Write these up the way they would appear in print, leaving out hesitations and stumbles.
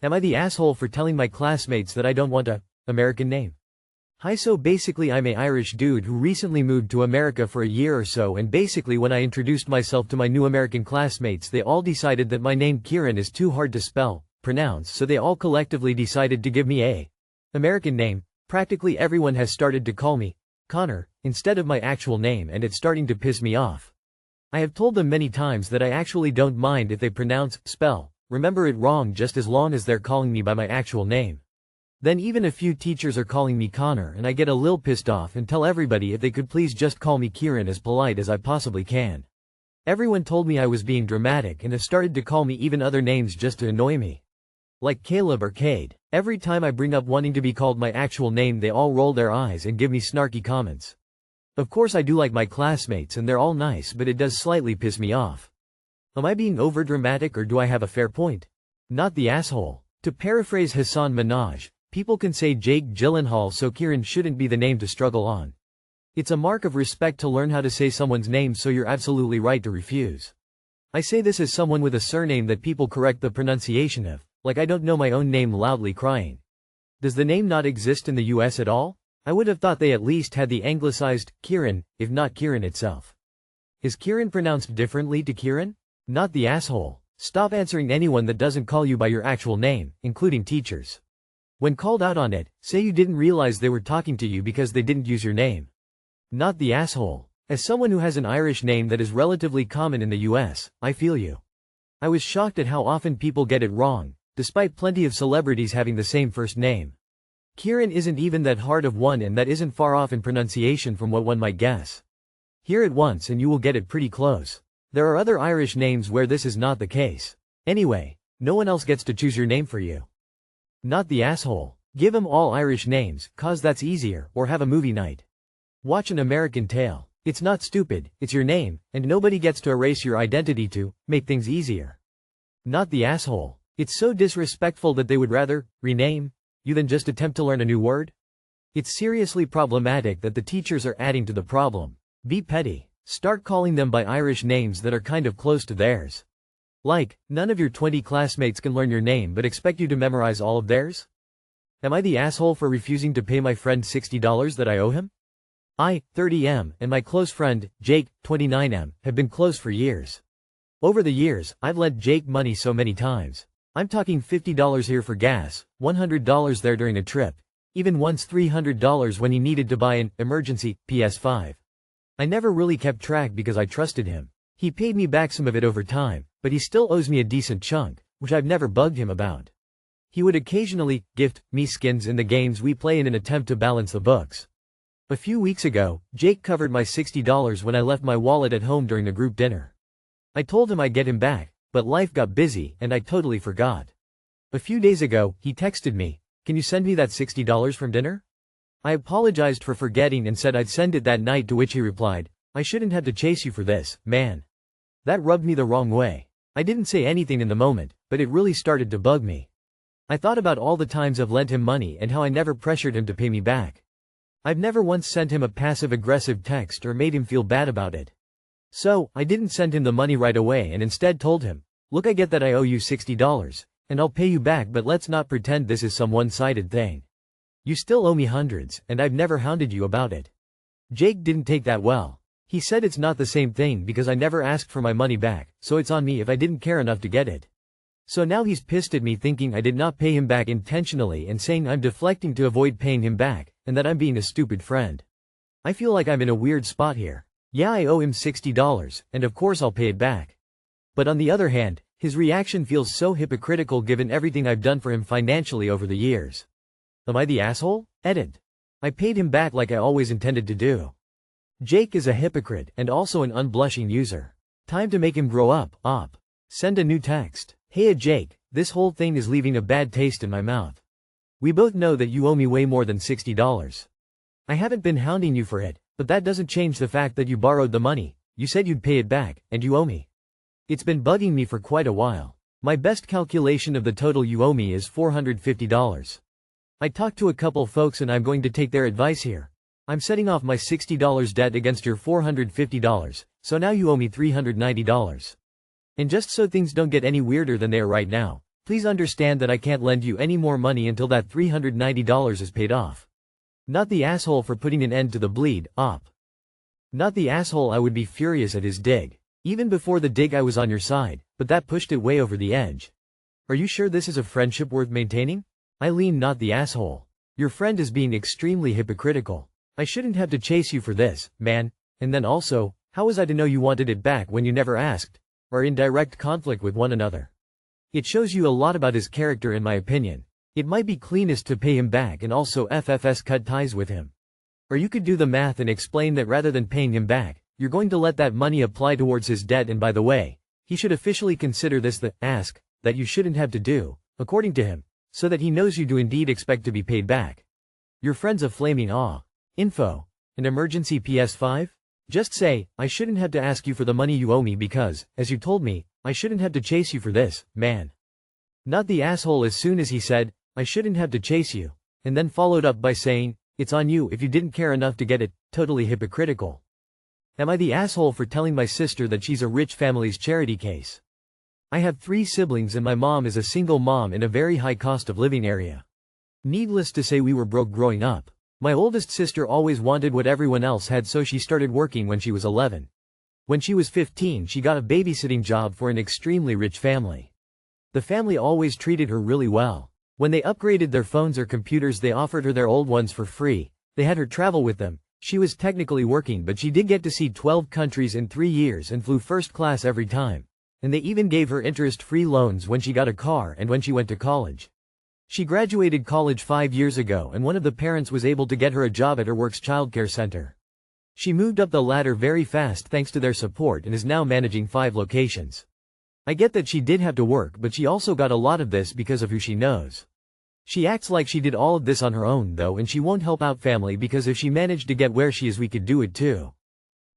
Am I the asshole for telling my classmates that I don't want a American name? Hi, so basically I'm a Irish dude who recently moved to America for a year or so, and basically when I introduced myself to my new American classmates, they all decided that my name Kieran is too hard to pronounce, so they all collectively decided to give me a American name. Practically everyone has started to call me Connor instead of my actual name, and it's starting to piss me off. I have told them many times that I actually don't mind if they remember it wrong, just as long as they're calling me by my actual name. Then even a few teachers are calling me Connor, and I get a lil pissed off and tell everybody if they could please just call me Kieran as polite as I possibly can. Everyone told me I was being dramatic and have started to call me even other names just to annoy me. Like Caleb or Cade. Every time I bring up wanting to be called my actual name, they all roll their eyes and give me snarky comments. Of course I do like my classmates and they're all nice, but it does slightly piss me off. Am I being overdramatic, or do I have a fair point? Not the asshole. To paraphrase Hassan Minhaj, people can say Jake Gyllenhaal, so Kieran shouldn't be the name to struggle on. It's a mark of respect to learn how to say someone's name, so you're absolutely right to refuse. I say this as someone with a surname that people correct the pronunciation of, like I don't know my own name, loudly crying. Does the name not exist in the US at all? I would have thought they at least had the anglicized Kieran, if not Kieran itself. Is Kieran pronounced differently to Kieran? Not the asshole. Stop answering anyone that doesn't call you by your actual name, including teachers. When called out on it, say you didn't realize they were talking to you because they didn't use your name. Not the asshole. As someone who has an Irish name that is relatively common in the US, I feel you. I was shocked at how often people get it wrong, despite plenty of celebrities having the same first name. Kieran isn't even that hard of one, and that isn't far off in pronunciation from what one might guess. Hear it once and you will get it pretty close. There are other Irish names where this is not the case. Anyway, no one else gets to choose your name for you. Not the asshole. Give them all Irish names, cause that's easier, or have a movie night. Watch An American Tail. It's not stupid, it's your name, and nobody gets to erase your identity to make things easier. Not the asshole. It's so disrespectful that they would rather rename you than just attempt to learn a new word. It's seriously problematic that the teachers are adding to the problem. Be petty. Start calling them by Irish names that are kind of close to theirs. Like, none of your 20 classmates can learn your name but expect you to memorize all of theirs? Am I the asshole for refusing to pay my friend $60 that I owe him? I, 30M, and my close friend, Jake, 29M, have been close for years. Over the years, I've lent Jake money so many times. I'm talking $50 here for gas, $100 there during a trip, even once $300 when he needed to buy an emergency PS5. I never really kept track because I trusted him. He paid me back some of it over time, but he still owes me a decent chunk, which I've never bugged him about. He would occasionally gift me skins in the games we play in an attempt to balance the books. A few weeks ago, Jake covered my $60 when I left my wallet at home during the group dinner. I told him I'd get him back, but life got busy and I totally forgot. A few days ago, he texted me, "Can you send me that $60 from dinner?" I apologized for forgetting and said I'd send it that night, to which he replied, "I shouldn't have to chase you for this, man." That rubbed me the wrong way. I didn't say anything in the moment, but it really started to bug me. I thought about all the times I've lent him money and how I never pressured him to pay me back. I've never once sent him a passive-aggressive text or made him feel bad about it. So, I didn't send him the money right away and instead told him, "Look, I get that I owe you $60, and I'll pay you back, but let's not pretend this is some one-sided thing. You still owe me hundreds, and I've never hounded you about it." Jake didn't take that well. He said it's not the same thing because I never asked for my money back, so it's on me if I didn't care enough to get it. So now he's pissed at me, thinking I did not pay him back intentionally and saying I'm deflecting to avoid paying him back, and that I'm being a stupid friend. I feel like I'm in a weird spot here. Yeah, I owe him $60, and of course I'll pay it back. But on the other hand, his reaction feels so hypocritical given everything I've done for him financially over the years. Am I the asshole? Edit. I paid him back like I always intended to do. Jake is a hypocrite and also an unblushing user. Time to make him grow up. Send a new text. Hey Jake, this whole thing is leaving a bad taste in my mouth. We both know that you owe me way more than $60. I haven't been hounding you for it, but that doesn't change the fact that you borrowed the money, you said you'd pay it back, and you owe me. It's been bugging me for quite a while. My best calculation of the total you owe me is $450. I talked to a couple folks and I'm going to take their advice here. I'm setting off my $60 debt against your $450, so now you owe me $390. And just so things don't get any weirder than they are right now, Please understand that I can't lend you any more money until that $390 is paid off. Not the asshole for putting an end to the bleed, op. Not the asshole. I would be furious at his dig. Even before the dig I was on your side, but that pushed it way over the edge. Are you sure this is a friendship worth maintaining? Eileen, not the asshole. Your friend is being extremely hypocritical. I shouldn't have to chase you for this, man, and then also, how was I to know you wanted it back when you never asked, or in direct conflict with one another? It shows you a lot about his character in my opinion. It might be cleanest to pay him back and also FFS cut ties with him. Or you could do the math and explain that rather than paying him back, you're going to let that money apply towards his debt, and by the way, he should officially consider this the ask that you shouldn't have to do, according to him, so that he knows you do indeed expect to be paid back. Your friend's a flaming aw. Info. An emergency PS5? Just say, I shouldn't have to ask you for the money you owe me because, as you told me, I shouldn't have to chase you for this, man. Not the asshole. As soon as he said, I shouldn't have to chase you, and then followed up by saying, it's on you if you didn't care enough to get it, totally hypocritical. Am I the asshole for telling my sister that she's a rich family's charity case? I have 3 siblings and my mom is a single mom in a very high cost of living area. Needless to say, we were broke growing up. My oldest sister always wanted what everyone else had, so she started working when she was 11. When she was 15, she got a babysitting job for an extremely rich family. The family always treated her really well. When they upgraded their phones or computers, they offered her their old ones for free. They had her travel with them. She was technically working, but she did get to see 12 countries in 3 years and flew first class every time. And they even gave her interest-free loans when she got a car and when she went to college. She graduated college 5 years ago, and one of the parents was able to get her a job at her work's childcare center. She moved up the ladder very fast thanks to their support and is now managing 5 locations. I get that she did have to work, but she also got a lot of this because of who she knows. She acts like she did all of this on her own though, and she won't help out family because if she managed to get where she is, we could do it too.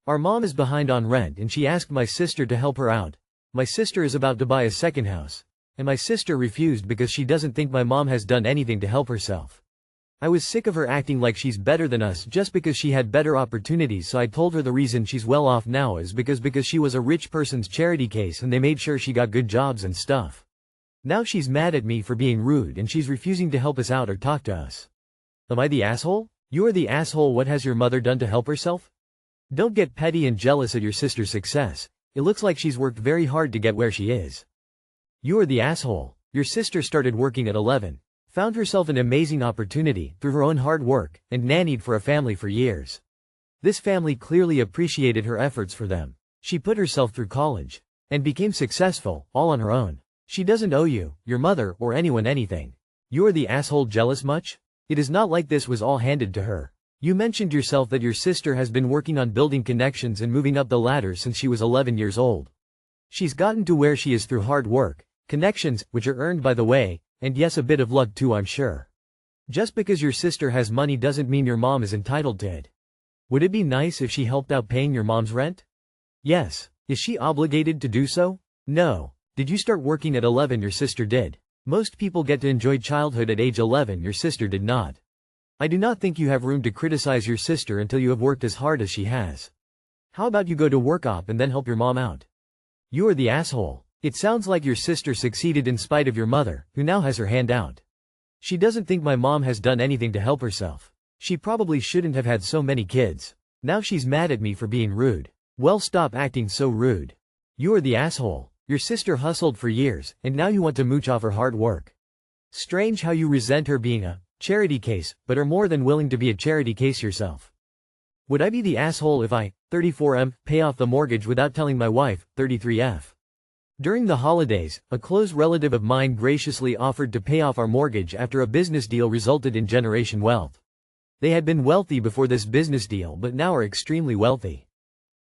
Our mom is behind on rent and she asked my sister to help her out. My sister is about to buy a second house, and my sister refused because she doesn't think my mom has done anything to help herself. I was sick of her acting like she's better than us just because she had better opportunities, so I told her the reason she's well off now is because she was a rich person's charity case and they made sure she got good jobs and stuff. Now she's mad at me for being rude and she's refusing to help us out or talk to us. Am I the asshole? You are the asshole. What has your mother done to help herself? Don't get petty and jealous at your sister's success. It looks like she's worked very hard to get where she is. You are the asshole. Your sister started working at 11, found herself an amazing opportunity through her own hard work, and nannied for a family for years. This family clearly appreciated her efforts for them. She put herself through college and became successful, all on her own. She doesn't owe you, your mother, or anyone anything. You are the asshole. Jealous much? It is not like this was all handed to her. You mentioned yourself that your sister has been working on building connections and moving up the ladder since she was 11 years old. She's gotten to where she is through hard work, connections, which are earned by the way, and yes, a bit of luck too, I'm sure. Just because your sister has money doesn't mean your mom is entitled to it. Would it be nice if she helped out paying your mom's rent? Yes. Is she obligated to do so? No. Did you start working at 11? Your sister did. Most people get to enjoy childhood at age 11, your sister did not. I do not think you have room to criticize your sister until you have worked as hard as she has. How about you go to work op and then help your mom out? You are the asshole. It sounds like your sister succeeded in spite of your mother, who now has her hand out. She doesn't think my mom has done anything to help herself. She probably shouldn't have had so many kids. Now she's mad at me for being rude. Well, stop acting so rude. You are the asshole. Your sister hustled for years, and now you want to mooch off her hard work. Strange how you resent her being a charity case, but are more than willing to be a charity case yourself. Would I be the asshole if I, 34M, pay off the mortgage without telling my wife, 33F? During the holidays, a close relative of mine graciously offered to pay off our mortgage after a business deal resulted in generation wealth. They had been wealthy before this business deal but now are extremely wealthy.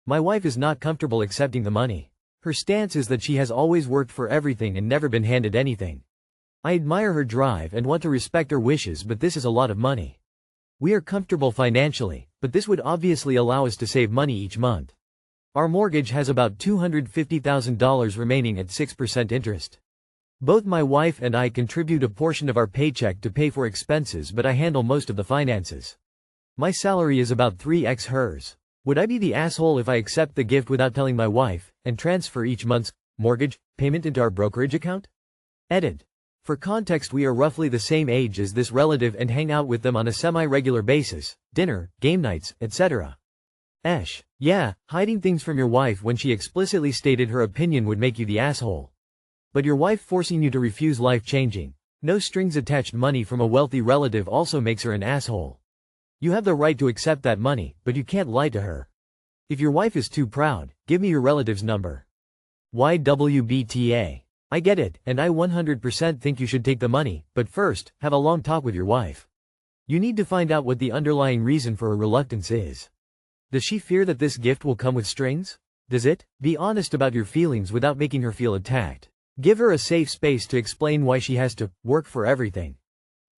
My wife is not comfortable accepting the money. Her stance is that she has always worked for everything and never been handed anything. I admire her drive and want to respect her wishes, but this is a lot of money. We are comfortable financially, but this would obviously allow us to save money each month. Our mortgage has about $250,000 remaining at 6% interest. Both my wife and I contribute a portion of our paycheck to pay for expenses, but I handle most of the finances. My salary is about 3x hers. Would I be the asshole if I accept the gift without telling my wife, and transfer each month's mortgage payment into our brokerage account? Edit. For context, we are roughly the same age as this relative and hang out with them on a semi-regular basis, dinner, game nights, etc. Yeah, hiding things from your wife when she explicitly stated her opinion would make you the asshole. But your wife forcing you to refuse life-changing, no strings attached money from a wealthy relative also makes her an asshole. You have the right to accept that money, but you can't lie to her. If your wife is too proud, give me your relative's number. YWBTA. I get it, and I 100% think you should take the money, but first, have a long talk with your wife. You need to find out what the underlying reason for her reluctance is. Does she fear that this gift will come with strings? Does it? Be honest about your feelings without making her feel attacked. Give her a safe space to explain why she has to work for everything.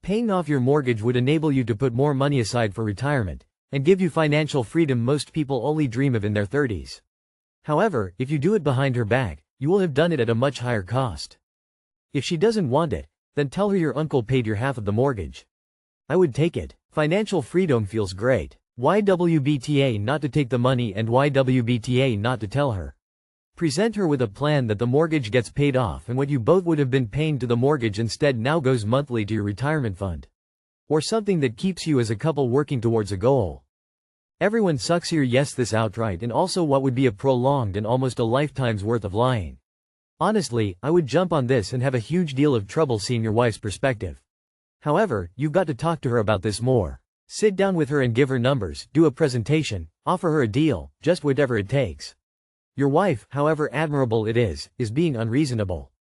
Paying off your mortgage would enable you to put more money aside for retirement, and give you financial freedom most people only dream of in their 30s. However, if you do it behind her back, you will have done it at a much higher cost. If she doesn't want it, then tell her your uncle paid your half of the mortgage. I would take it. Financial freedom feels great. YWBTA not to take the money and YWBTA not to tell her. Present her with a plan that the mortgage gets paid off and what you both would have been paying to the mortgage instead now goes monthly to your retirement fund. Or something that keeps you as a couple working towards a goal. Everyone sucks here. Yes, this outright, and also what would be a prolonged and almost a lifetime's worth of lying. Honestly, I would jump on this and have a huge deal of trouble seeing your wife's perspective. However, you've got to talk to her about this more. Sit down with her and give her numbers, do a presentation, offer her a deal, just whatever it takes. Your wife, however admirable it is being unreasonable.